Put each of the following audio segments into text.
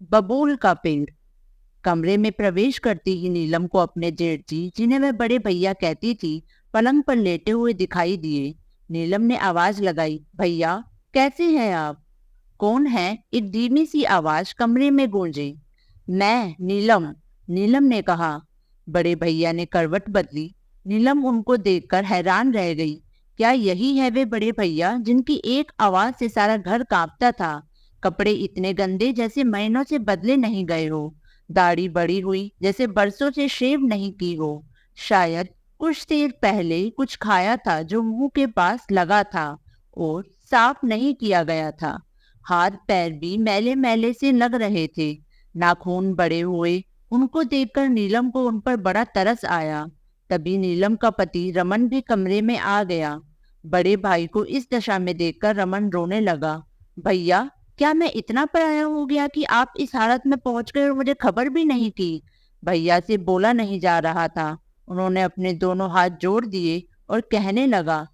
बबूल का पेड़। कमरे में प्रवेश करती ही नीलम को अपने जेठ जी, जिन्हें वह बड़े भैया कहती थी, पलंग पर लेटे हुए दिखाई दिए। नीलम ने आवाज लगाई, भैया कैसे हैं आप? कौन है? एक धीमी सी आवाज कमरे में गूंजी। मैं नीलम, नीलम ने कहा। बड़े भैया ने करवट बदली। नीलम उनको देखकर हैरान रह गई। क्या यही है वे बड़े भैया जिनकी एक आवाज से सारा घर कांपता था? कपड़े इतने गंदे जैसे महीनों से बदले नहीं गए हो। दाढ़ी बड़ी हुई जैसे बरसों से शेव नहीं की हो। शायद कुछ देर पहले कुछ खाया था जो मुंह के पास लगा था और साफ नहीं किया गया था। हाथ पैर भी मैले मैले से लग रहे थे। नाखून बड़े हुए। उनको देखकर नीलम को उन पर बड़ा तरस आया। तभी नीलम का पति रमन भी कमरे में आ गया। बड़े भाई को इस दशा में देखकर रमन रोने लगा। भैया, क्या मैं इतना पराया हो गया कि आप इस हालत में पहुंच गए और मुझे खबर भी नहीं की? भैया से बोला नहीं जा रहा था। उन्होंने अपने दोनों हाथ जोड़ दिए और कहने लगा,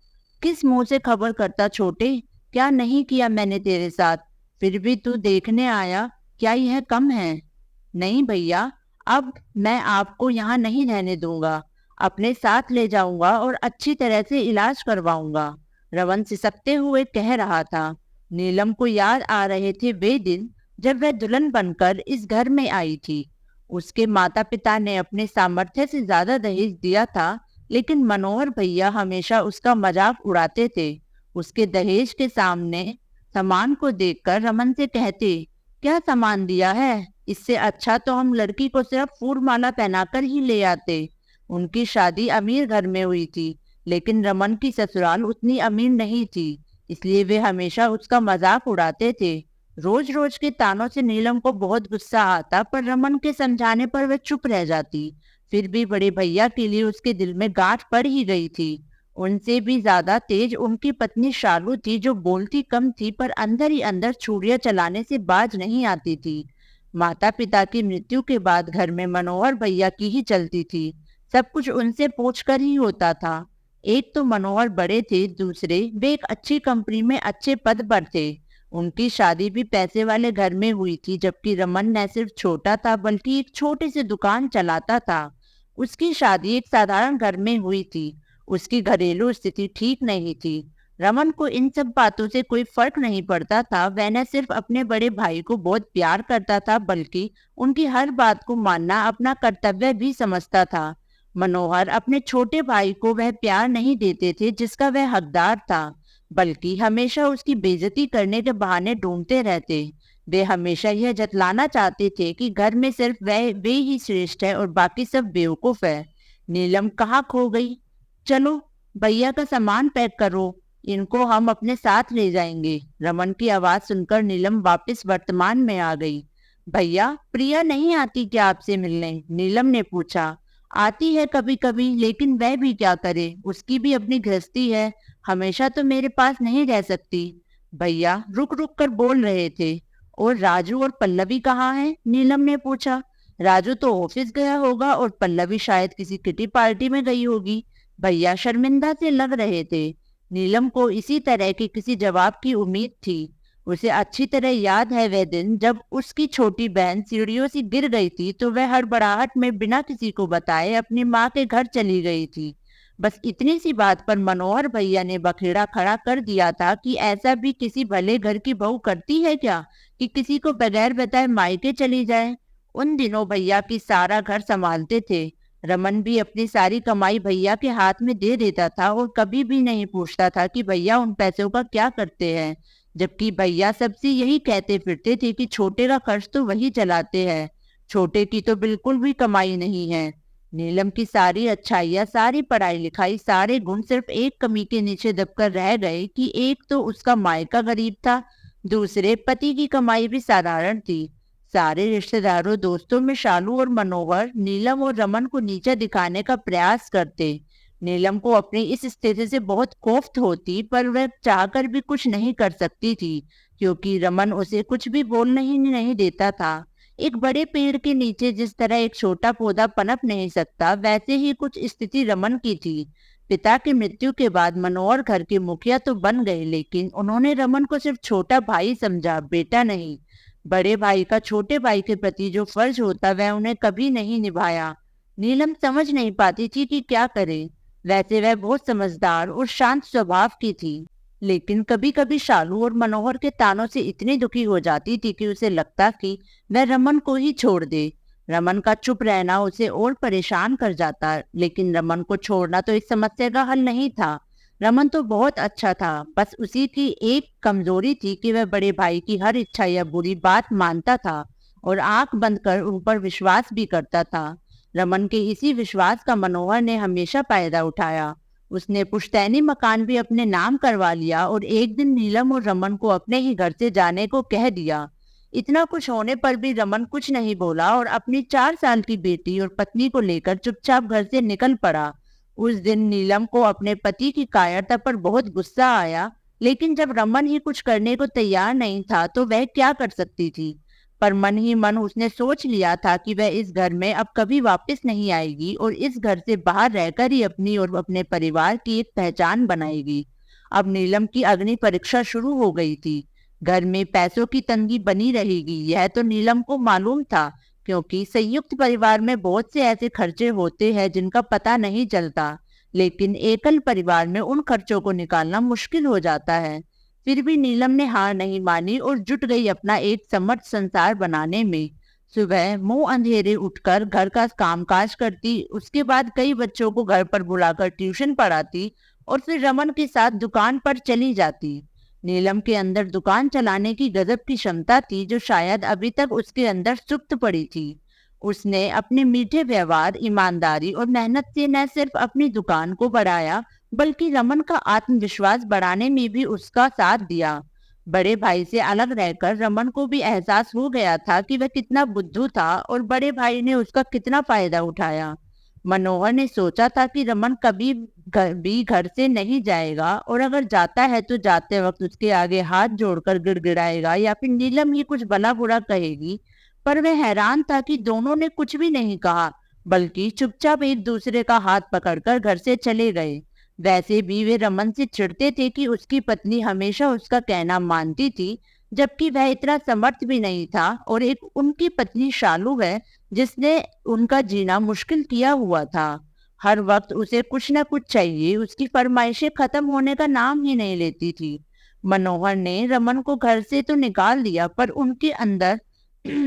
किस मुंह से खबर करता छोटे? क्या नहीं किया मैंने तेरे साथ? फिर भी तू देखने आया। क्या यह कम है? नहीं भैया, अब मैं आपको यहाँ नहीं रहने दूंगा। अपने साथ ले जाऊंगा और अच्छी तरह से इलाज करवाऊंगा। रवन सिसकते हुए कह रहा था। नीलम को याद आ रहे थे वे दिन जब वह दुल्हन बनकर इस घर में आई थी। उसके माता पिता ने अपने सामर्थ्य से ज्यादा दहेज दिया था, लेकिन मनोहर भैया हमेशा उसका मजाक उड़ाते थे। उसके दहेज के सामने सामान को देखकर रमन से कहते, क्या सामान दिया है? इससे अच्छा तो हम लड़की को सिर्फ फूल माला पहनाकर ही ले आते। उनकी शादी अमीर घर में हुई थी, लेकिन रमन की ससुराल उतनी अमीर नहीं थी, इसलिए वे हमेशा उसका मजाक उड़ाते थे। रोज रोज के तानों से नीलम को बहुत गुस्सा आता, पर रमन के समझाने पर वह चुप रह जाती। फिर भी बड़े भैया के लिए उसके दिल में गांठ पड़ ही गई थी। उनसे भी ज्यादा तेज उनकी पत्नी शालू थी, जो बोलती कम थी पर अंदर ही अंदर छुरियां चलाने से बाज नहीं आती थी। माता पिता की मृत्यु के बाद घर में मनोहर भैया की ही चलती थी। सब कुछ उनसे पूछकर ही होता था। एक तो मनोहर बड़े थे, दूसरे वे एक अच्छी कंपनी में अच्छे पद पर थे। उनकी शादी भी पैसे वाले घर में हुई थी, जबकि रमन न सिर्फ छोटा था बल्कि एक छोटी सी दुकान चलाता था। उसकी शादी एक साधारण घर में हुई थी। उसकी घरेलू स्थिति ठीक नहीं थी। रमन को इन सब बातों से कोई फर्क नहीं पड़ता था। वह न सिर्फ अपने बड़े भाई को बहुत प्यार करता था, बल्कि उनकी हर बात को मानना अपना कर्तव्य भी समझता था। मनोहर अपने छोटे भाई को वह प्यार नहीं देते थे जिसका वह हकदार था, बल्कि हमेशा उसकी बेइज्जती करने के बहाने ढूंढते रहते। वे हमेशा यह जतलाना चाहते थे कि घर में सिर्फ वह वे ही श्रेष्ठ है और बाकी सब बेवकूफ है। नीलम कहाँ खो गई? चलो, भैया का सामान पैक करो, इनको हम अपने साथ ले जाएंगे। रमन की आवाज सुनकर नीलम वापस वर्तमान में आ गई। भैया, प्रिया नहीं आती क्या आपसे मिलने? नीलम ने पूछा। आती है कभी कभी, लेकिन वह भी क्या करे, उसकी भी अपनी गृहस्थी है। हमेशा तो मेरे पास नहीं रह सकती। भैया रुक रुक कर बोल रहे थे। और राजू और पल्लवी कहाँ हैं? नीलम ने पूछा। राजू तो ऑफिस गया होगा और पल्लवी शायद किसी किटी पार्टी में गई होगी। भैया शर्मिंदा से लग रहे थे। नीलम को इसी तरह के किसी जवाब की उम्मीद थी। उसे अच्छी तरह याद है वह दिन जब उसकी छोटी बहन सीढ़ियों से गिर गई थी, तो वह हड़बड़ाहट में बिना किसी को बताए अपनी माँ के घर चली गई थी। बस इतनी सी बात पर मनोहर भैया ने बखेड़ा खड़ा कर दिया था कि ऐसा भी किसी भले घर की बहू करती है क्या, कि किसी को बगैर बताए मायके चली जाए। उन दिनों भैया की सारा घर संभालते थे। रमन भी अपनी सारी कमाई भैया के हाथ में दे देता था और कभी भी नहीं पूछता था कि भैया उन पैसों का क्या करते हैं, जबकि भैया सबसे यही कहते फिरते थे कि छोटे का खर्च तो वही चलाते हैं, छोटे की तो बिल्कुल भी कमाई नहीं है। नीलम की सारी अच्छाइयाँ, सारी पढ़ाई लिखाई, सारे गुण सिर्फ एक कमी के नीचे दबकर रह गए कि एक तो उसका मायका गरीब था, दूसरे पति की कमाई भी साधारण थी। सारे रिश्तेदारों दोस्तों में शालू और मनोहर नीलम और रमन को नीचा दिखाने का प्रयास करते। नीलम को अपनी इस स्थिति से बहुत कोफ्त होती, पर वह चाहकर भी कुछ नहीं कर सकती थी, क्योंकि रमन उसे कुछ भी बोलने ही नहीं देता था। एक बड़े पेड़ के नीचे जिस तरह एक छोटा पौधा पनप नहीं सकता, वैसे ही कुछ स्थिति रमन की थी। पिता की मृत्यु के बाद मनोहर घर के मुखिया तो बन गए, लेकिन उन्होंने रमन को सिर्फ छोटा भाई समझा, बेटा नहीं। बड़े भाई का छोटे भाई के प्रति जो फर्ज होता वह उन्हें कभी नहीं निभाया। नीलम समझ नहीं पाती थी कि क्या करे। वैसे वह बहुत समझदार और शांत स्वभाव की थी, लेकिन कभी कभी शालू और मनोहर के तानों से इतनी दुखी हो जाती थी कि उसे लगता कि वह रमन को ही छोड़ दे। रमन का चुप रहना उसे और परेशान कर जाता, लेकिन रमन को छोड़ना तो इस समस्या का हल नहीं था। रमन तो बहुत अच्छा था, बस उसी की एक कमजोरी थी कि वह बड़े भाई की हर इच्छा या बुरी बात मानता था और आंख बंद कर उन पर विश्वास भी करता था। रमन के इसी विश्वास का मनोहर ने हमेशा फायदा उठाया। उसने पुश्तैनी मकान भी अपने नाम करवा लिया और एक दिन नीलम और रमन को अपने ही घर से जाने को कह दिया। इतना कुछ होने पर भी रमन कुछ नहीं बोला और अपनी 4 साल की बेटी और पत्नी को लेकर चुपचाप घर से निकल पड़ा। उस दिन नीलम को अपने पति की कायरता पर बहुत गुस्सा आया, लेकिन जब रमन ही कुछ करने को तैयार नहीं था तो वह क्या कर सकती थी। पर मन ही मन उसने सोच लिया था कि वह इस घर में अब कभी वापस नहीं आएगी और इस घर से बाहर रहकर ही अपनी और अपने परिवार की एक पहचान बनाएगी। अब नीलम की अग्नि परीक्षा शुरू हो गई थी। घर में पैसों की तंगी बनी रहेगी, यह तो नीलम को मालूम था, क्योंकि संयुक्त परिवार में बहुत से ऐसे खर्चे होते हैं जिनका पता नहीं चलता, लेकिन एकल परिवार में उन खर्चों को निकालना मुश्किल हो जाता है। फिर भी नीलम ने हार नहीं मानी और जुट गई अपना एक समर्थ संसार बनाने में। सुबह मुंह अंधेरे उठकर घर का कामकाज करती, उसके बाद कई बच्चों को घर पर बुलाकर ट्यूशन पढ़ाती और फिर रमन के साथ दुकान पर चली जाती। नीलम के अंदर दुकान चलाने की गजब की क्षमता थी, जो शायद अभी तक उसके अंदर सुप्त पड़ी थी। उसने अपने मीठे व्यवहार, ईमानदारी और मेहनत से न सिर्फ अपनी दुकान को बढ़ाया, बल्कि रमन का आत्मविश्वास बढ़ाने में भी उसका साथ दिया। बड़े भाई से अलग रहकर रमन को भी एहसास हो गया था कि वह कितना बुद्धू था और बड़े भाई ने उसका कितना फायदा उठाया। मनोहर ने सोचा था कि रमन कभी भी घर से नहीं जाएगा और अगर जाता है तो जाते वक्त उसके आगे हाथ जोड़कर गिड़गिड़ाएगा या फिर नीलम ही कुछ भला बुरा कहेगी। पर वह हैरान था कि दोनों ने कुछ भी नहीं कहा, बल्कि चुपचाप एक दूसरे का हाथ पकड़कर घर से चले गए। वैसे भी वे रमन से चिढ़ते थे कि उसकी पत्नी हमेशा उसका कहना मानती थी, जबकि वह इतना समर्थ भी नहीं था, और एक उनकी पत्नी शालू है जिसने उनका जीना मुश्किल किया हुआ था। हर वक्त उसे कुछ न कुछ चाहिए, उसकी फरमाइशें खत्म होने का नाम ही नहीं लेती थी। मनोहर ने रमन को घर से तो निकाल दिया, पर उनके अंदर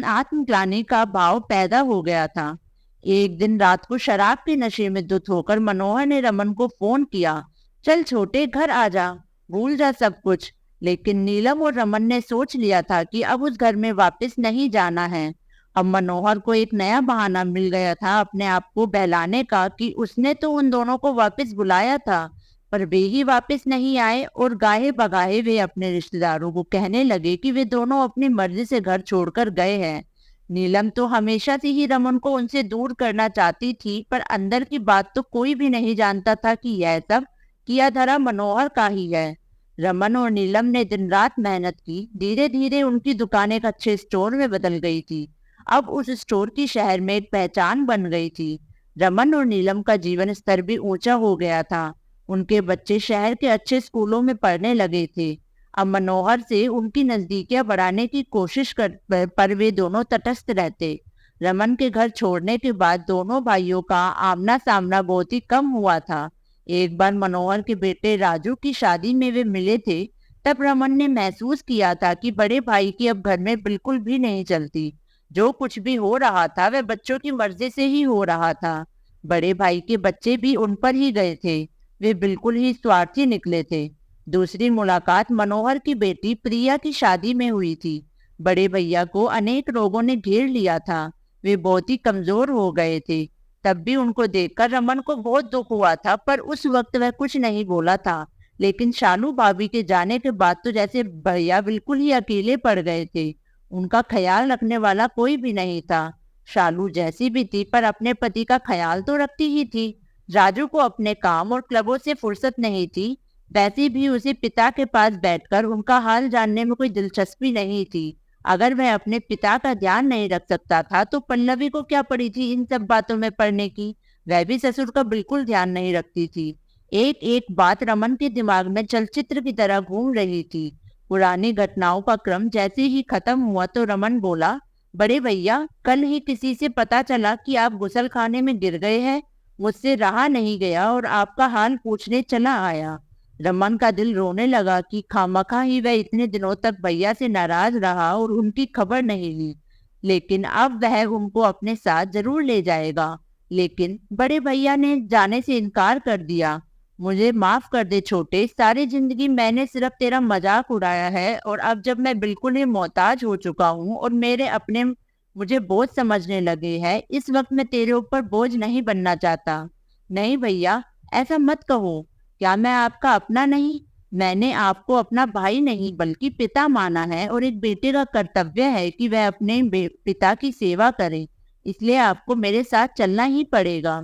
आत्मग्लानि का भाव पैदा हो गया था। एक दिन रात को शराब के नशे में धुत होकर मनोहर ने रमन को फोन किया, चल छोटे घर आ जा, भूल जा सब कुछ। लेकिन नीलम और रमन ने सोच लिया था कि अब उस घर में वापस नहीं जाना है। अब मनोहर को एक नया बहाना मिल गया था अपने आप को बहलाने का कि उसने तो उन दोनों को वापस बुलाया था, पर वे ही वापस नहीं आए और गाहे बगाहे वे अपने रिश्तेदारों को कहने लगे कि वे दोनों अपनी मर्जी से घर छोड़कर गए हैं। नीलम तो हमेशा से ही रमन को उनसे दूर करना चाहती थी, पर अंदर की बात तो कोई भी नहीं जानता था कि यह सब किया धरा मनोहर का ही है। रमन और नीलम ने दिन रात मेहनत की, धीरे धीरे उनकी दुकान एक अच्छे स्टोर में बदल गई थी। अब उस स्टोर की शहर में एक पहचान बन गई थी। रमन और नीलम का जीवन स्तर भी ऊंचा हो गया था। उनके बच्चे शहर के अच्छे स्कूलों में पढ़ने लगे थे। अब मनोहर से उनकी नजदीकियां बढ़ाने की कोशिश पर वे दोनों तटस्थ रहते। रमन के घर छोड़ने के बाद दोनों भाइयों का आमना सामना बहुत ही कम हुआ था। एक बार मनोहर के बेटे राजू की शादी में वे मिले थे। तब रमन ने महसूस किया था कि बड़े भाई की अब घर में बिल्कुल भी नहीं चलती। जो कुछ भी हो रहा था वह बच्चों की मर्जी से ही हो रहा था। बड़े भाई के बच्चे भी उन पर ही गए थे। वे बिल्कुल ही स्वार्थी निकले थे। दूसरी मुलाकात मनोहर की बेटी प्रिया की शादी में हुई थी। बड़े भैया को अनेक रोगों ने घेर लिया था। वे बहुत ही कमजोर हो गए थे। तब भी उनको देखकर रमन को बहुत दुख हुआ था, पर उस वक्त वह कुछ नहीं बोला था। लेकिन शालू भाभी के जाने के बाद तो जैसे भैया बिल्कुल ही अकेले पड़ गए थे। उनका ख्याल रखने वाला कोई भी नहीं था। शालू जैसी भी थी, पर अपने पति का ख्याल तो रखती ही थी। राजू को अपने काम और क्लबों से फुर्सत नहीं थी। वैसे भी उसे पिता के पास बैठकर उनका हाल जानने में कोई दिलचस्पी नहीं थी। अगर वह अपने पिता का ध्यान नहीं रख सकता था तो पल्लवी को क्या पड़ी थी इन सब बातों में पड़ने की। वह भी ससुर का बिल्कुल ध्यान नहीं रखती थी। एक एक बात रमन के दिमाग में चलचित्र की तरह घूम रही थी। पुरानी घटनाओं का क्रम जैसे ही खत्म हुआ तो रमन बोला, बड़े भैया, कल ही किसी से पता चला कि आप गुसलखाने में गिर गए हैं। मुझसे रहा नहीं गया और आपका हाल पूछने चला आया। रमन का दिल रोने लगा कि खामखा ही वह इतने दिनों तक भैया से नाराज रहा और उनकी खबर नहीं ली। लेकिन अब वह उनको अपने साथ जरूर ले जाएगा। लेकिन बड़े भैया ने जाने से इनकार कर दिया। मुझे माफ कर दे छोटे, सारी जिंदगी मैंने सिर्फ तेरा मजाक उड़ाया है और अब जब मैं बिल्कुल ही मोहताज हो चुका हूँ और मेरे अपने मुझे बोझ समझने लगे हैं, इस वक्त मैं तेरे ऊपर बोझ नहीं बनना चाहता। नहीं भैया, ऐसा मत कहो। क्या मैं आपका अपना नहीं? मैंने आपको अपना भाई नहीं बल्कि पिता माना है और एक बेटे का कर्तव्य है कि वह अपने पिता की सेवा करे। इसलिए आपको मेरे साथ चलना ही पड़ेगा,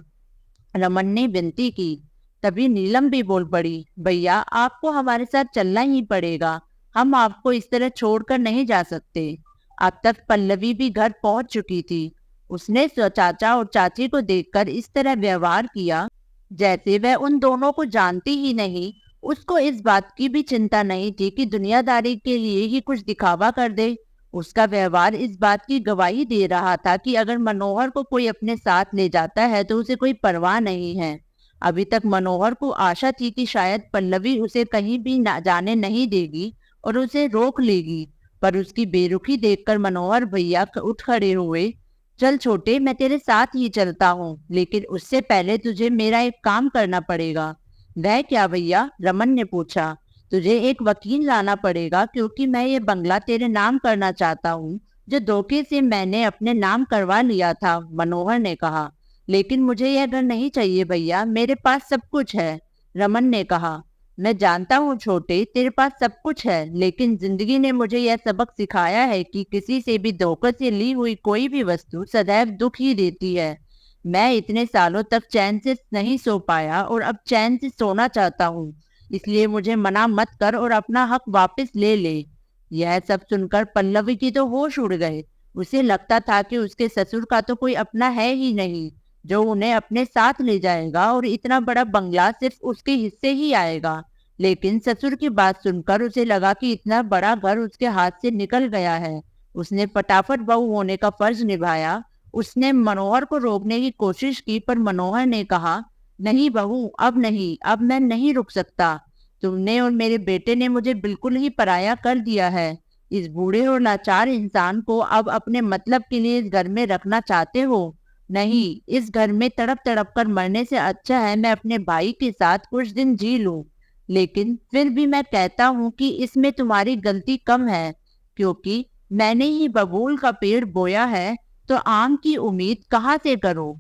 रमन ने विनती की। तभी नीलम भी बोल पड़ी, भैया आपको हमारे साथ चलना ही पड़ेगा। हम आपको इस तरह छोड़कर नहीं जा सकते। अब तक पल्लवी भी घर पहुंच चुकी थी। उसने चाचा और चाची को देखकर इस तरह व्यवहार किया जैसे वह उन दोनों को जानती ही नहीं। उसको इस बात की भी चिंता नहीं थी कि दुनियादारी के लिए ही कुछ दिखावा कर दे। उसका व्यवहार इस बात की गवाही दे रहा था कि अगर मनोहर को कोई अपने साथ ले जाता है तो उसे कोई परवाह नहीं है। अभी तक मनोहर को आशा थी कि शायद पल्लवी उसे कहीं भी जाने नहीं देगी और उसे रोक लेगी, पर उसकी बेरुखी देखकर मनोहर भैया उठ खड़े हुए। चल छोटे, मैं तेरे साथ ही चलता हूँ, लेकिन उससे पहले तुझे मेरा एक काम करना पड़ेगा। वह क्या भैया? रमन ने पूछा। तुझे एक वकील लाना पड़ेगा क्योंकि मैं ये बंगला तेरे नाम करना चाहता हूँ, जो धोखे से मैंने अपने नाम करवा लिया था, मनोहर ने कहा। लेकिन मुझे यह घर नहीं चाहिए भैया, मेरे पास सब कुछ है, रमन ने कहा। मैं जानता हूँ छोटे, तेरे पास सब कुछ है, लेकिन जिंदगी ने मुझे यह सबक सिखाया है कि किसी से भी धोखे से ली हुई कोई भी वस्तु सदैव दुख ही देती है। मैं इतने सालों तक चैन से नहीं सो पाया और अब चैन से सोना चाहता हूँ। इसलिए मुझे मना मत कर और अपना हक वापस ले ले। यह सब सुनकर पल्लवी की तो होश उड़ गए। उसे लगता था कि उसके ससुर का तो कोई अपना है ही नहीं जो उन्हें अपने साथ ले जाएगा और इतना बड़ा बंगला सिर्फ उसके हिस्से ही आएगा। लेकिन ससुर की बात सुनकर उसे लगा कि इतना बड़ा घर उसके हाथ से निकल गया है। उसने फटाफट बहू होने का फर्ज निभाया। उसने मनोहर को रोकने की कोशिश की, पर मनोहर ने कहा, नहीं बहू, अब नहीं, अब मैं नहीं रुक सकता। तुमने और मेरे बेटे ने मुझे बिल्कुल ही पराया कर दिया है। इस बूढ़े और लाचार इंसान को अब अपने मतलब के लिए इस घर में रखना चाहते हो? नहीं, इस घर में तड़प तड़प कर मरने से अच्छा है मैं अपने भाई के साथ कुछ दिन जी लूं। लेकिन फिर भी मैं कहता हूँ कि इसमें तुम्हारी गलती कम है, क्योंकि मैंने ही बबूल का पेड़ बोया है, तो आम की उम्मीद कहाँ से करो।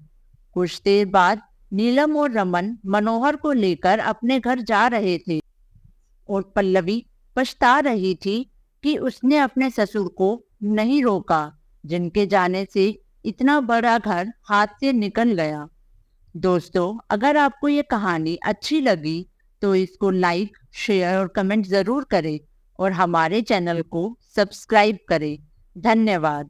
कुछ देर बाद नीलम और रमन मनोहर को लेकर अपने घर जा रहे थे और पल्लवी पछता रही थी कि उसने अपने ससुर को नहीं रोका, जिनके जाने से इतना बड़ा घर हाथ से निकल गया। दोस्तों, अगर आपको ये कहानी अच्छी लगी तो इसको लाइक, शेयर और कमेंट जरूर करें और हमारे चैनल को सब्सक्राइब करें। धन्यवाद।